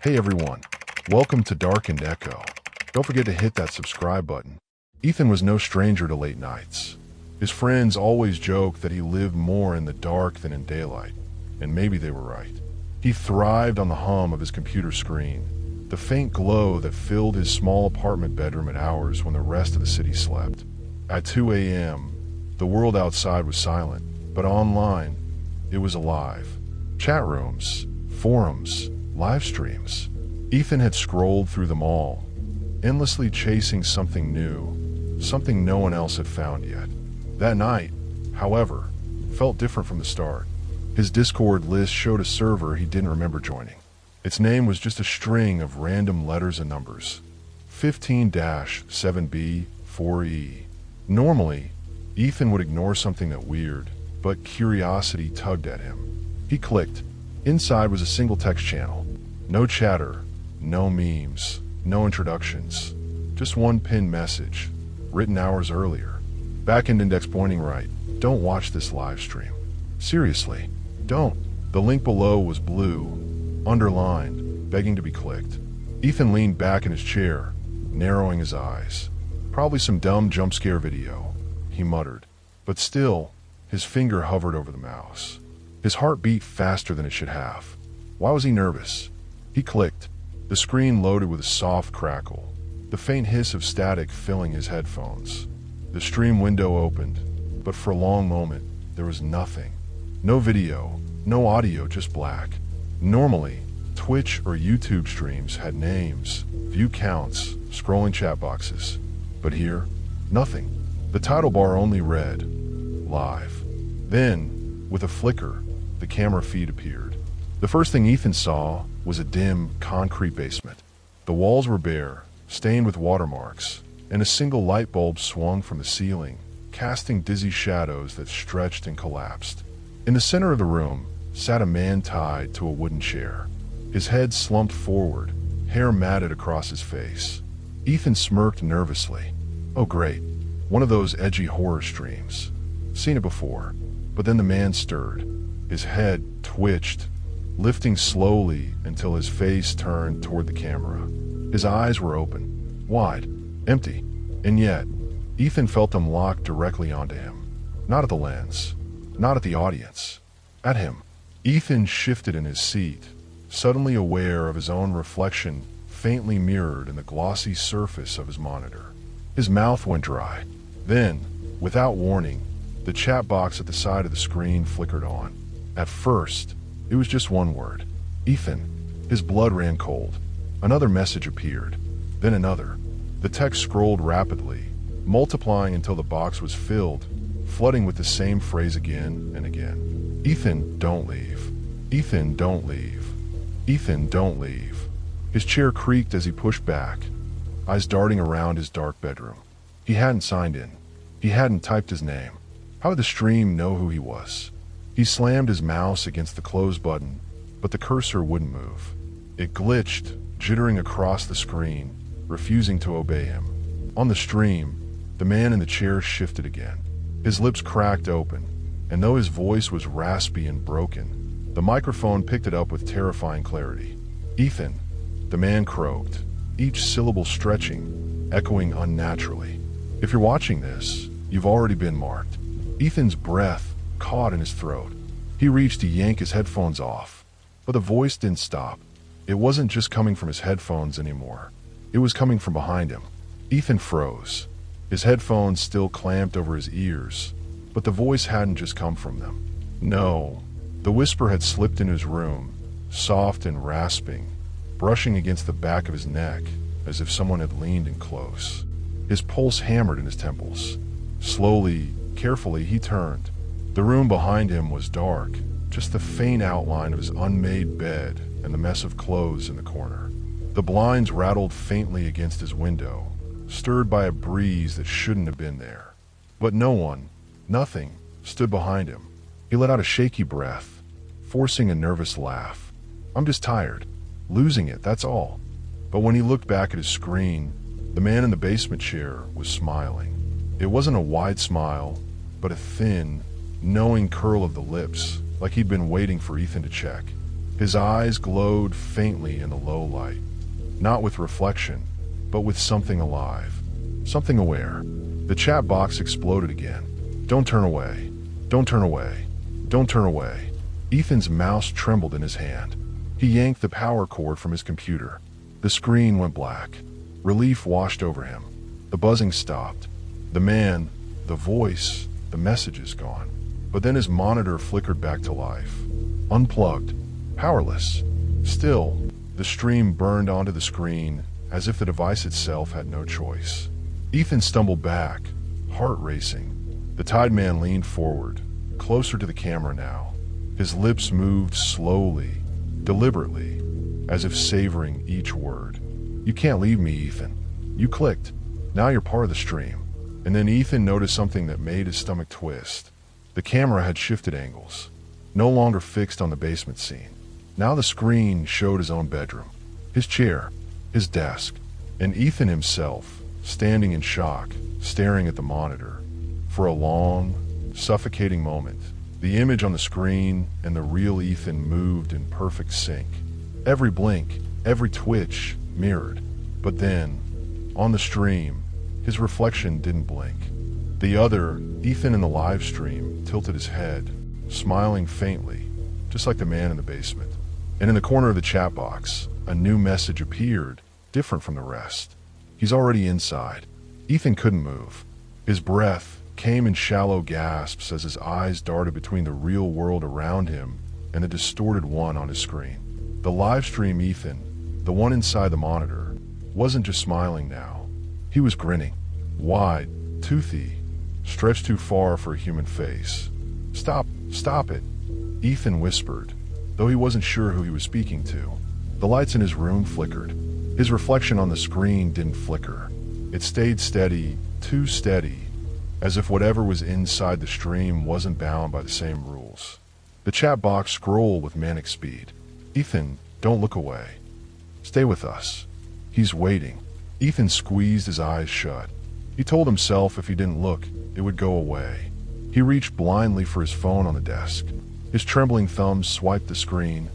Hey everyone, welcome to Darkened Echo. Don't forget to hit that subscribe button. Ethan was no stranger to late nights. His friends always joked that he lived more in the dark than in daylight, and maybe they were right. He thrived on the hum of his computer screen, the faint glow that filled his small apartment bedroom at hours when the rest of the city slept. At 2 a.m., the world outside was silent, but online, it was alive. Chat rooms, forums, live streams. Ethan had scrolled through them all, endlessly chasing something new, something no one else had found yet. That night, however, felt different from the start. His Discord list showed a server he didn't remember joining. Its name was just a string of random letters and numbers. 15-7B 4E. Normally, Ethan would ignore something that weird, but curiosity tugged at him. He clicked. Inside was a single text channel. No chatter, no memes, no introductions. Just one pinned message, written hours earlier. Backend index pointing right. Don't watch this live stream. Seriously, don't. The link below was blue, underlined, begging to be clicked. Ethan leaned back in his chair, narrowing his eyes. Probably some dumb jump scare video, he muttered. But still, his finger hovered over the mouse. His heart beat faster than it should have. Why was he nervous? He clicked. The screen loaded with a soft crackle, the faint hiss of static filling his headphones. The stream window opened, but for a long moment, there was nothing. No video, no audio, just black. Normally, Twitch or YouTube streams had names, view counts, scrolling chat boxes. But here, nothing. The title bar only read, Live. Then, with a flicker, the camera feed appeared. The first thing Ethan saw was a dim, concrete basement. The walls were bare, stained with watermarks, and a single light bulb swung from the ceiling, casting dizzy shadows that stretched and collapsed. In the center of the room sat a man tied to a wooden chair. His head slumped forward, hair matted across his face. Ethan smirked nervously. Oh great, one of those edgy horror streams. Seen it before. But then the man stirred. His head twitched, lifting slowly until his face turned toward the camera. His eyes were open, wide, empty, and yet, Ethan felt them locked directly onto him. Not at the lens, not at the audience, at him. Ethan shifted in his seat, suddenly aware of his own reflection faintly mirrored in the glossy surface of his monitor. His mouth went dry. Then, without warning, the chat box at the side of the screen flickered on. At first, it was just one word. Ethan. His blood ran cold. Another message appeared. Then another. The text scrolled rapidly, multiplying until the box was filled, flooding with the same phrase again and again. Ethan, don't leave. Ethan, don't leave. Ethan, don't leave. His chair creaked as he pushed back, eyes darting around his dark bedroom. He hadn't signed in. He hadn't typed his name. How would the stream know who he was? He slammed his mouse against the close button, but the cursor wouldn't move. It glitched, jittering across the screen, refusing to obey him. On the stream, the man in the chair shifted again. His lips cracked open, and though his voice was raspy and broken, the microphone picked it up with terrifying clarity. Ethan, the man croaked, each syllable stretching, echoing unnaturally. If you're watching this, you've already been marked. Ethan's breath caught in his throat. He reached to yank his headphones off, but the voice didn't stop. It wasn't just coming from his headphones anymore. It was coming from behind him. Ethan froze. His headphones still clamped over his ears, but the voice hadn't just come from them. No, the whisper had slipped into his room, soft and rasping, brushing against the back of his neck as if someone had leaned in close. His pulse hammered in his temples. Slowly, carefully, he turned. The room behind him was dark, just the faint outline of his unmade bed and the mess of clothes in the corner. The blinds rattled faintly against his window, stirred by a breeze that shouldn't have been there. But no one, nothing, stood behind him. He let out a shaky breath, forcing a nervous laugh. I'm just tired. Losing it, that's all. But when he looked back at his screen, the man in the basement chair was smiling. It wasn't a wide smile, but a thin, knowing curl of the lips, like he'd been waiting for Ethan to check. His eyes glowed faintly in the low light, not with reflection, but with something alive, something aware. The chat box exploded again. Don't turn away. Don't turn away. Don't turn away. Ethan's mouse trembled in his hand. He yanked the power cord from his computer. The screen went black. Relief washed over him. The buzzing stopped. The man, the voice, the messages gone. But then his monitor flickered back to life. Unplugged. Powerless. Still, the stream burned onto the screen as if the device itself had no choice. Ethan stumbled back, heart racing. The Tide Man leaned forward, closer to the camera now. His lips moved slowly, deliberately, as if savoring each word. You can't leave me, Ethan. You clicked. Now you're part of the stream. And then Ethan noticed something that made his stomach twist. The camera had shifted angles, no longer fixed on the basement scene. Now the screen showed his own bedroom, his chair, his desk, and Ethan himself, standing in shock, staring at the monitor. For a long, suffocating moment, the image on the screen and the real Ethan moved in perfect sync. Every blink, every twitch mirrored. But then, on the stream, his reflection didn't blink. The other, Ethan in the live stream, tilted his head, smiling faintly, just like the man in the basement. And in the corner of the chat box, a new message appeared, different from the rest. He's already inside. Ethan couldn't move. His breath came in shallow gasps as his eyes darted between the real world around him and the distorted one on his screen. The live stream Ethan, the one inside the monitor, wasn't just smiling now. He was grinning. Wide, toothy, stretched too far for a human face. Stop it, Ethan whispered, though he wasn't sure who he was speaking to. The lights in his room flickered. His reflection on the screen didn't flicker. It stayed steady, too steady, as if whatever was inside the stream wasn't bound by the same rules. The chat box scrolled with manic speed. Ethan, don't look away. Stay with us. He's waiting. Ethan squeezed his eyes shut. He told himself if he didn't look, it would go away. He reached blindly for his phone on the desk. His trembling thumbs swiped the screen.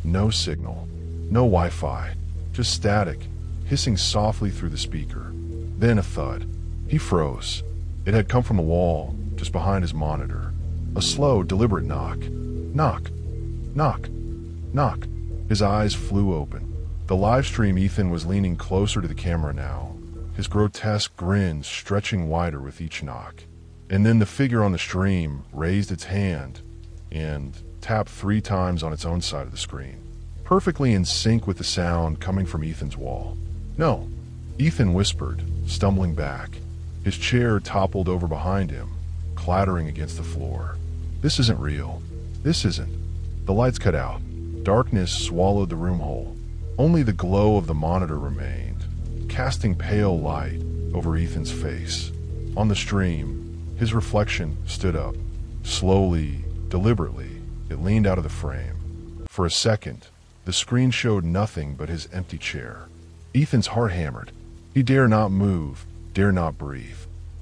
No signal. No Wi-Fi. Just static, hissing softly through the speaker. Then a thud. He froze. It had come from the wall, just behind his monitor. A slow, deliberate knock. Knock. Knock. Knock. His eyes flew open. The livestream Ethan was leaning closer to the camera now, his grotesque grin stretching wider with each knock. And then the figure on the stream raised its hand and tapped 3 times on its own side of the screen, perfectly in sync with the sound coming from Ethan's wall. No, Ethan whispered, stumbling back. His chair toppled over behind him, clattering against the floor. This isn't real. This isn't. The lights cut out. Darkness swallowed the room whole. Only the glow of the monitor remained, casting pale light over Ethan's face. On the stream, his reflection stood up. Slowly, deliberately, it leaned out of the frame. For a second, the screen showed nothing but his empty chair. Ethan's heart hammered. He dare not move, dare not breathe.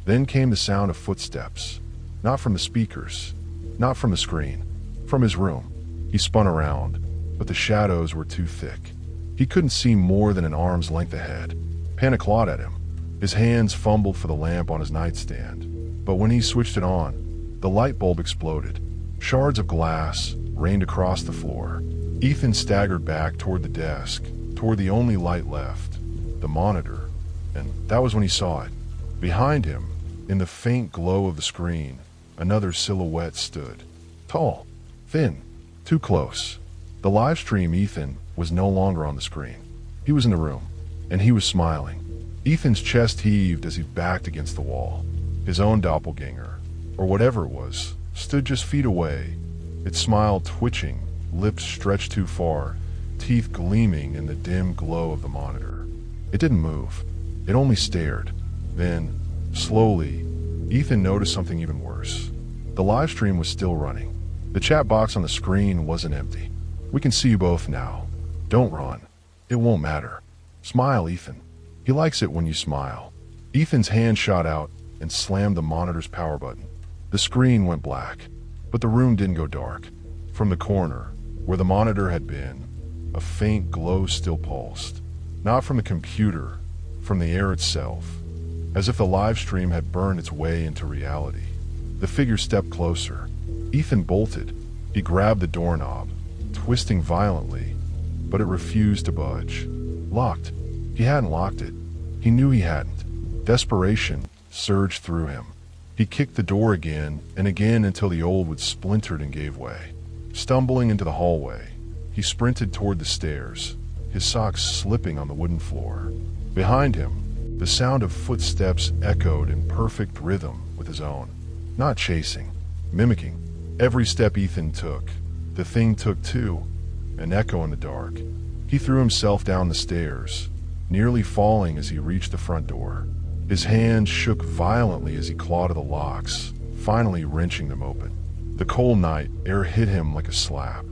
Then came the sound of footsteps. Not from the speakers, not from the screen, from his room. He spun around, but the shadows were too thick. He couldn't see more than an arm's length ahead. Panic clawed at him. His hands fumbled for the lamp on his nightstand. But when he switched it on, the light bulb exploded. Shards of glass rained across the floor. Ethan staggered back toward the desk, toward the only light left, the monitor. And that was when he saw it. Behind him, in the faint glow of the screen, another silhouette stood. Tall, thin, too close. The live stream Ethan was no longer on the screen. He was in the room, and he was smiling. Ethan's chest heaved as he backed against the wall. His own doppelganger, or whatever it was, stood just feet away, its smile twitching, lips stretched too far, teeth gleaming in the dim glow of the monitor. It didn't move. It only stared. Then, slowly, Ethan noticed something even worse. The live stream was still running. The chat box on the screen wasn't empty. We can see you both now. Don't run. It won't matter. Smile, Ethan. He likes it when you smile. Ethan's hand shot out and slammed the monitor's power button. The screen went black, but the room didn't go dark. From the corner, Where the monitor had been, a faint glow still pulsed. Not from the computer, from the air itself, as if the live stream had burned its way into reality. The figure stepped closer. Ethan bolted. He grabbed the doorknob, twisting violently, but it refused to budge. Locked. He hadn't locked it. He knew he hadn't. Desperation surged through him. He kicked the door again and again until the old wood splintered and gave way. Stumbling into the hallway, he sprinted toward the stairs, his socks slipping on the wooden floor. Behind him, the sound of footsteps echoed in perfect rhythm with his own. Not chasing, mimicking. Every step Ethan took, the thing took too, an echo in the dark. He threw himself down the stairs, nearly falling as he reached the front door. His hands shook violently as he clawed at the locks, finally wrenching them open. The cold night air hit him like a slap.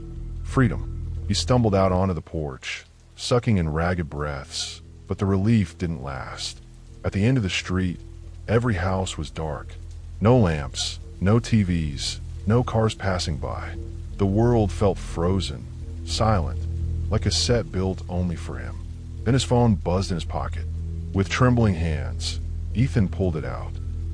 Freedom. He stumbled out onto the porch, sucking in ragged breaths, but the relief didn't last. At the end of the street, every house was dark. No lamps, no TVs, no cars passing by. The world felt frozen, silent, like a set built only for him. Then his phone buzzed in his pocket. With trembling hands, Ethan pulled it out.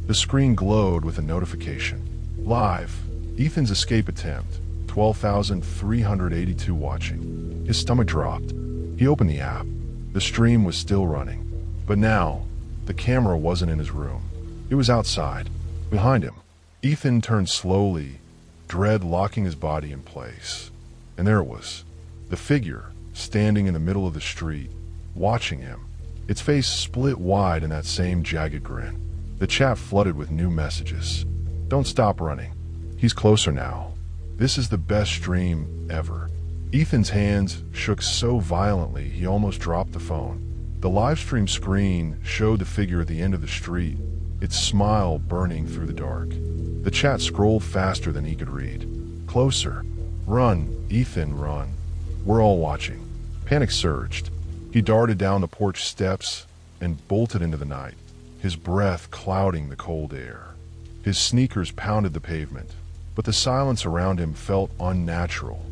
The screen glowed with a notification. Live. Ethan's escape attempt. 12,382 watching. His stomach dropped. He opened the app. The stream was still running. But now, the camera wasn't in his room. It was outside, behind him. Ethan turned slowly, dread locking his body in place. And there it was. The figure, standing in the middle of the street, watching him. Its face split wide in that same jagged grin. The chat flooded with new messages. Don't stop running. He's closer now. This is the best stream ever. Ethan's hands shook so violently he almost dropped the phone. The live stream screen showed the figure at the end of the street, its smile burning through the dark. The chat scrolled faster than he could read. Closer. Run, Ethan, run. We're all watching. Panic surged. He darted down the porch steps and bolted into the night, his breath clouding the cold air. His sneakers pounded the pavement, but the silence around him felt unnatural.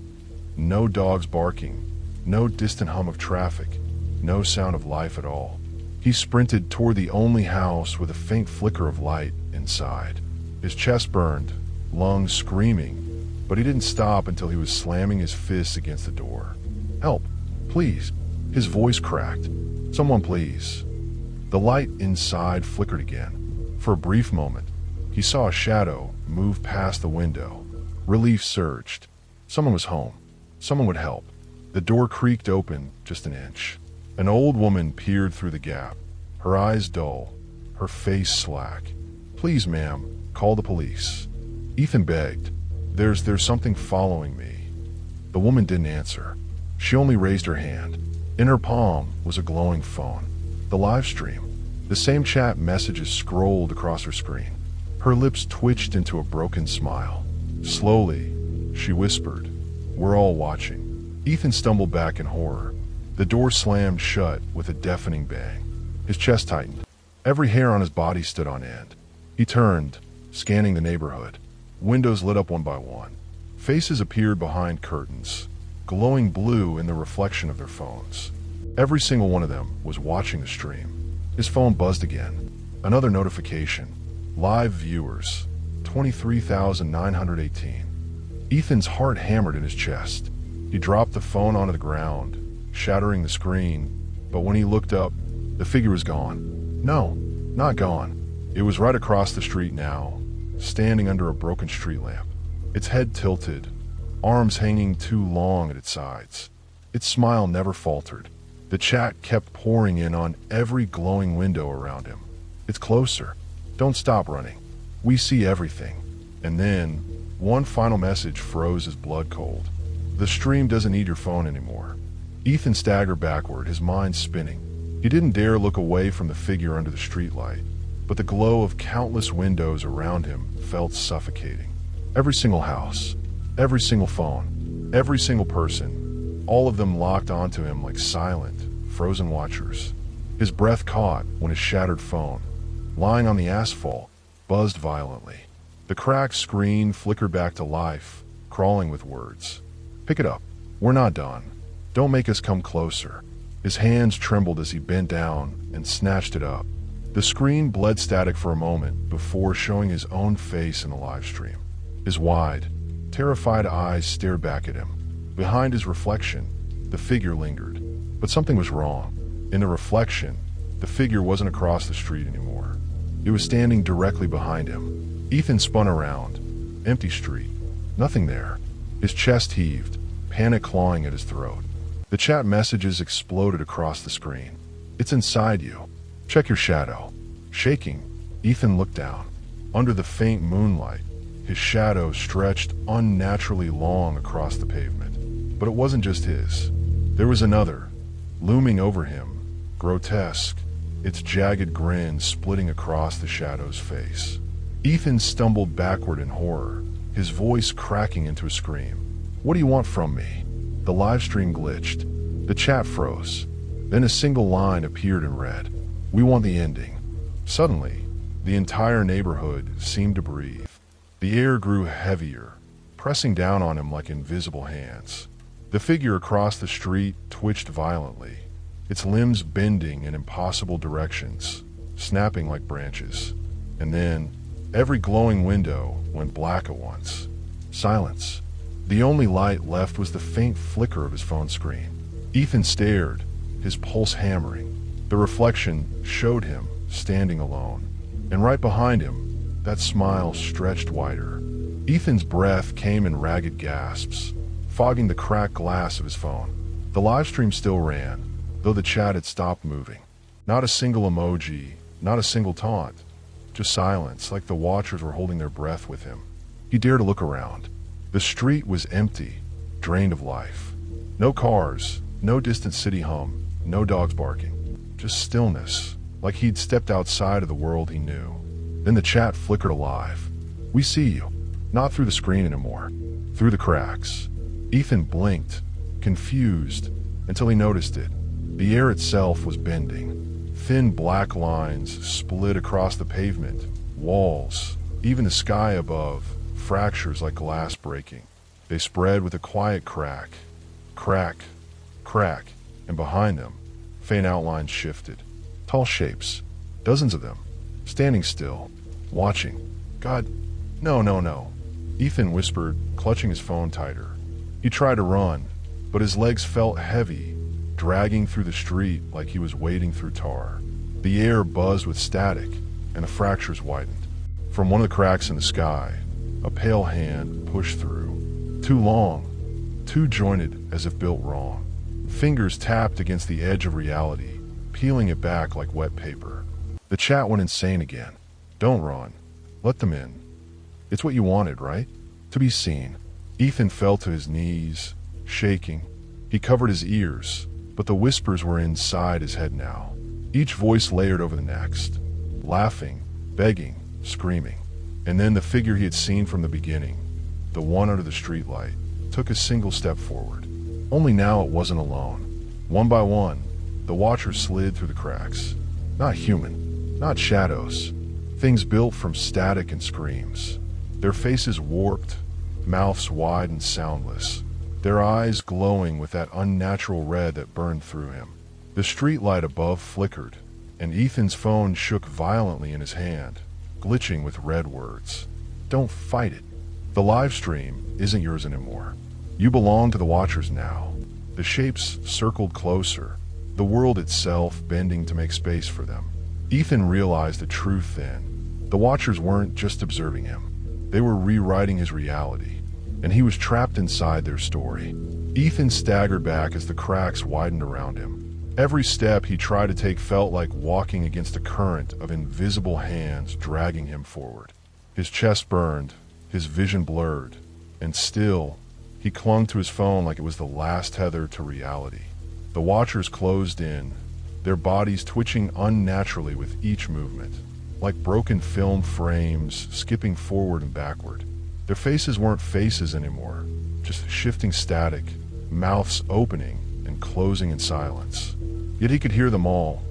No dogs barking, no distant hum of traffic, no sound of life at all. He sprinted toward the only house with a faint flicker of light inside. His chest burned, lungs screaming, but he didn't stop until he was slamming his fists against the door. Help, please. His voice cracked. Someone please. The light inside flickered again. For a brief moment, he saw a shadow move past the window. Relief surged. Someone was home. Someone would help. The door creaked open just an inch. An old woman peered through the gap, her eyes dull, her face slack. Please, ma'am, call the police. Ethan begged. There's something following me. The woman didn't answer. She only raised her hand. In her palm was a glowing phone. The live stream. The same chat messages scrolled across her screen. Her lips twitched into a broken smile. Slowly, she whispered, "We're all watching." Ethan stumbled back in horror. The door slammed shut with a deafening bang. His chest tightened. Every hair on his body stood on end. He turned, scanning the neighborhood. Windows lit up one by one. Faces appeared behind curtains, glowing blue in the reflection of their phones. Every single one of them was watching the stream. His phone buzzed again. Another notification. Live viewers. 23,918. Ethan's heart hammered in his chest. He dropped the phone onto the ground, shattering the screen, but when he looked up, the figure was gone. No, not gone. It was right across the street now, standing under a broken street lamp. Its head tilted, arms hanging too long at its sides. Its smile never faltered. The chat kept pouring in on every glowing window around him. It's closer. Don't stop running. We see everything. And then, one final message froze his blood cold. The stream doesn't need your phone anymore. Ethan staggered backward, his mind spinning. He didn't dare look away from the figure under the streetlight, but the glow of countless windows around him felt suffocating. Every single house, every single phone, every single person, all of them locked onto him like silent, frozen watchers. His breath caught when his shattered phone, lying on the asphalt, buzzed violently. The cracked screen flickered back to life, crawling with words. Pick it up. "We're not done. Don't make us come closer." His hands trembled as he bent down and snatched it up. The screen bled static for a moment before showing his own face in the live stream. His wide, terrified eyes stared back at him. Behind his reflection, the figure lingered. But something was wrong. In the reflection, the figure wasn't across the street anymore. It was standing directly behind him. Ethan spun around. Empty street. Nothing there. His chest heaved, panic clawing at his throat. The chat messages exploded across the screen. "It's inside you. Check your shadow." Shaking, Ethan looked down. Under the faint moonlight, his shadow stretched unnaturally long across the pavement. But it wasn't just his. There was another, looming over him, grotesque, its jagged grin splitting across the shadow's face. Ethan stumbled backward in horror, his voice cracking into a scream. "What do you want from me?" The live stream glitched. The chat froze. Then a single line appeared in red. "We want the ending." Suddenly, the entire neighborhood seemed to breathe. The air grew heavier, pressing down on him like invisible hands. The figure across the street twitched violently, its limbs bending in impossible directions, snapping like branches. And then, every glowing window went black at once. Silence. The only light left was the faint flicker of his phone screen. Ethan stared, his pulse hammering. The reflection showed him standing alone. And right behind him, that smile stretched wider. Ethan's breath came in ragged gasps, fogging the cracked glass of his phone. The live stream still ran, though the chat had stopped moving. Not a single emoji, not a single taunt. Just silence, like the watchers were holding their breath with him. He dared to look around. The street was empty, drained of life. No cars, no distant city hum, no dogs barking. Just stillness, like he'd stepped outside of the world he knew. Then the chat flickered alive. "We see you." Not through the screen anymore, through the cracks. Ethan blinked, confused, until he noticed it. The air itself was bending. Thin black lines split across the pavement, walls, even the sky above, fractures like glass breaking. They spread with a quiet crack, crack, crack, and behind them, faint outlines shifted. Tall shapes, dozens of them, standing still, watching. "God, no, no, no," Ethan whispered, clutching his phone tighter. He tried to run, but his legs felt heavy, dragging through the street like he was wading through tar. The air buzzed with static, and the fractures widened. From one of the cracks in the sky, a pale hand pushed through. Too long, too jointed as if built wrong. Fingers tapped against the edge of reality, peeling it back like wet paper. The chat went insane again. "Don't run. Let them in. It's what you wanted, right? To be seen." Ethan fell to his knees, shaking. He covered his ears, but the whispers were inside his head now. Each voice layered over the next, laughing, begging, screaming. And then the figure he had seen from the beginning, the one under the streetlight, took a single step forward. Only now it wasn't alone. One by one, the watchers slid through the cracks. Not human, not shadows. Things built from static and screams. Their faces warped, mouths wide and soundless. Their eyes glowing with that unnatural red that burned through him. The streetlight above flickered, and Ethan's phone shook violently in his hand, glitching with red words. "Don't fight it. The live stream isn't yours anymore. You belong to the watchers now." The shapes circled closer, the world itself bending to make space for them. Ethan realized the truth then. The watchers weren't just observing him. They were rewriting his reality, and he was trapped inside their story. Ethan staggered back as the cracks widened around him. Every step he tried to take felt like walking against a current of invisible hands dragging him forward. His chest burned, his vision blurred, and still, he clung to his phone like it was the last tether to reality. The watchers closed in, their bodies twitching unnaturally with each movement, like broken film frames skipping forward and backward. Their faces weren't faces anymore, just shifting static, mouths opening and closing in silence. Yet he could hear them all,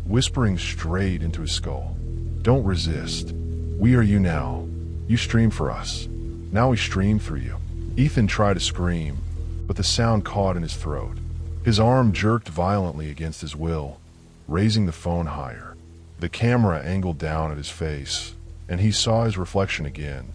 whispering straight into his skull. "Don't resist. We are you now. You stream for us. Now we stream through you." Ethan tried to scream, but the sound caught in his throat. His arm jerked violently against his will, raising the phone higher. The camera angled down at his face, and he saw his reflection again.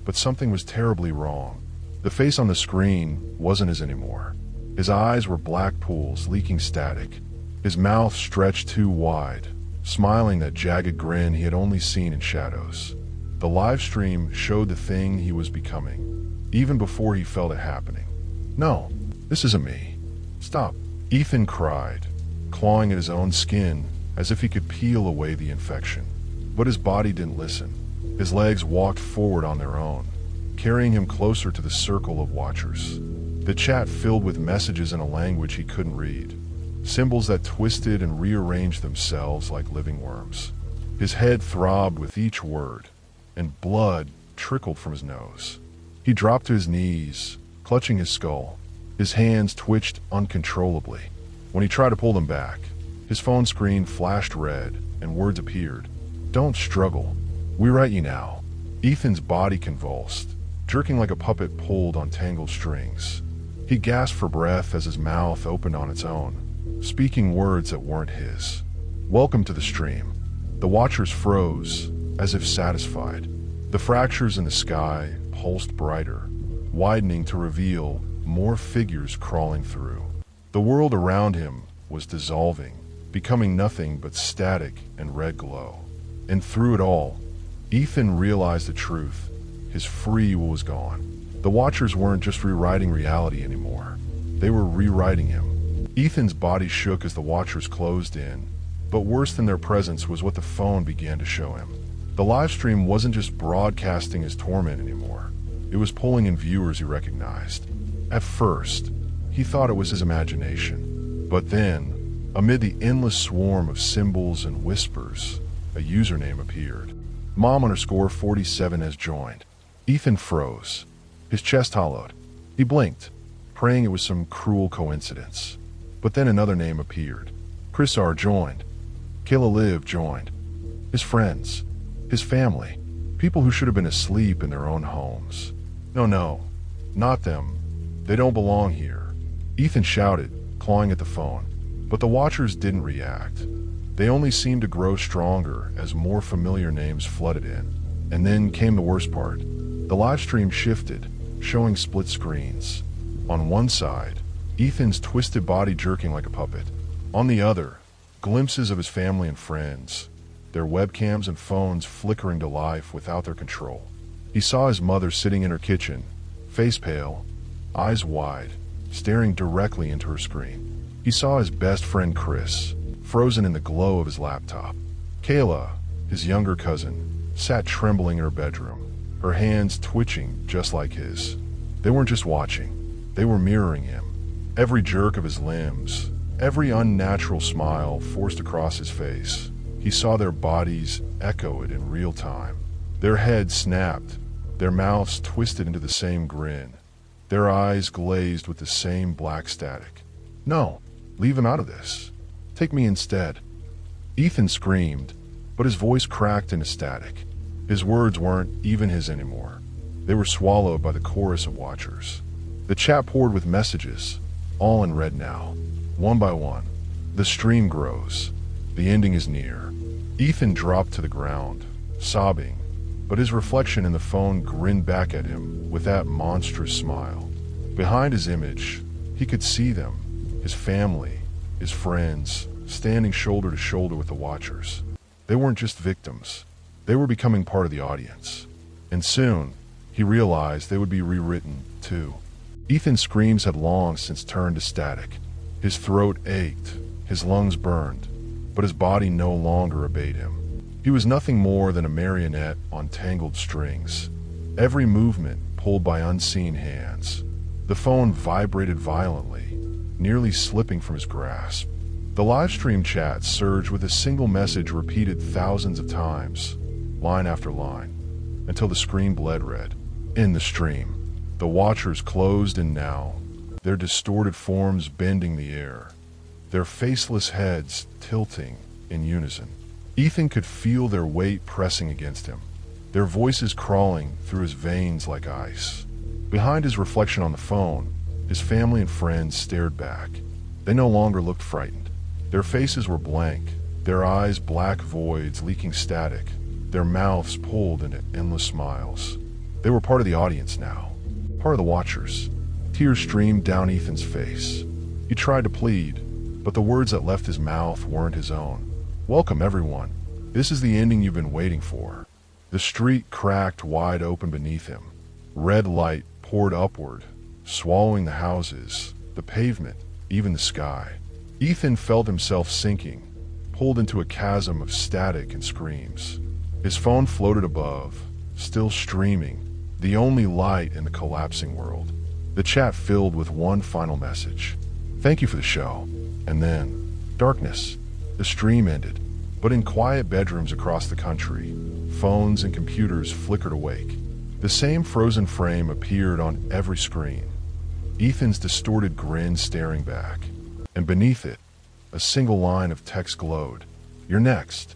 But something was terribly wrong. The face on the screen wasn't his anymore. His eyes were black pools leaking static. His mouth stretched too wide, smiling that jagged grin he had only seen in shadows. The live stream showed the thing he was becoming, even before he felt it happening. "No, this isn't me. Stop," Ethan cried, clawing at his own skin as if he could peel away the infection. But his body didn't listen. His legs walked forward on their own, carrying him closer to the circle of watchers. The chat filled with messages in a language he couldn't read, symbols that twisted and rearranged themselves like living worms. His head throbbed with each word, and blood trickled from his nose. He dropped to his knees, clutching his skull. His hands twitched uncontrollably. When he tried to pull them back, his phone screen flashed red and words appeared. "Don't struggle. We write you now." Ethan's body convulsed, jerking like a puppet pulled on tangled strings. He gasped for breath as his mouth opened on its own, speaking words that weren't his. "Welcome to the stream." The watchers froze, as if satisfied. The fractures in the sky pulsed brighter, widening to reveal more figures crawling through. The world around him was dissolving, becoming nothing but static and red glow. And through it all, Ethan realized the truth. His free will was gone. The watchers weren't just rewriting reality anymore. They were rewriting him. Ethan's body shook as the watchers closed in, but worse than their presence was what the phone began to show him. The live stream wasn't just broadcasting his torment anymore. It was pulling in viewers he recognized. At first, he thought it was his imagination. But then, amid the endless swarm of symbols and whispers, a username appeared. Mom_47 has joined. Ethan froze, his chest hollowed. He blinked, praying it was some cruel coincidence. But then another name appeared. Chris R joined. Kayla Liv joined. His friends, his family, people who should have been asleep in their own homes. No, not them. They don't belong here. Ethan shouted, clawing at the phone. But the watchers didn't react. They only seemed to grow stronger as more familiar names flooded in. And then came the worst part. The live stream shifted, showing split screens. On one side, Ethan's twisted body jerking like a puppet. On the other, glimpses of his family and friends, their webcams and phones flickering to life without their control. He saw his mother sitting in her kitchen, face pale, eyes wide, staring directly into her screen. He saw his best friend Chris, frozen in the glow of his laptop. Kayla, his younger cousin, sat trembling in her bedroom, her hands twitching just like his. They weren't just watching, they were mirroring him. Every jerk of his limbs, every unnatural smile forced across his face. He saw their bodies echo it in real time. Their heads snapped, their mouths twisted into the same grin, their eyes glazed with the same black static. "No, leave him out of this. Take me instead." Ethan screamed, but his voice cracked into static. His words weren't even his anymore. They were swallowed by the chorus of watchers. The chat poured with messages, all in red now. One by one, the stream grows. The ending is near. Ethan dropped to the ground, sobbing, but his reflection in the phone grinned back at him with that monstrous smile. Behind his image, he could see them, his family, his friends, standing shoulder to shoulder with the watchers. They weren't just victims. They were becoming part of the audience. And soon, he realized they would be rewritten, too. Ethan's screams had long since turned to static. His throat ached, his lungs burned, but his body no longer obeyed him. He was nothing more than a marionette on tangled strings, every movement pulled by unseen hands. The phone vibrated violently, nearly slipping from his grasp. The livestream chat surged with a single message repeated thousands of times, line after line, until the screen bled red. In the stream, the watchers closed in now, their distorted forms bending the air, their faceless heads tilting in unison. Ethan could feel their weight pressing against him, their voices crawling through his veins like ice. Behind his reflection on the phone, His family and friends stared back. They no longer looked frightened. Their faces were blank, their eyes black voids leaking static, their mouths pulled into endless smiles. They were part of the audience now, part of the watchers. Tears streamed down Ethan's face. He tried to plead, but the words that left his mouth weren't his own. "Welcome, everyone. This is the ending you've been waiting for." The street cracked wide open beneath him. Red light poured upward, swallowing the houses, the pavement, even the sky. Ethan felt himself sinking, pulled into a chasm of static and screams. His phone floated above, still streaming, the only light in the collapsing world. The chat filled with one final message. "Thank you for the show." And then, darkness. The stream ended, but in quiet bedrooms across the country, phones and computers flickered awake. The same frozen frame appeared on every screen. Ethan's distorted grin staring back, and beneath it, a single line of text glowed. "You're next."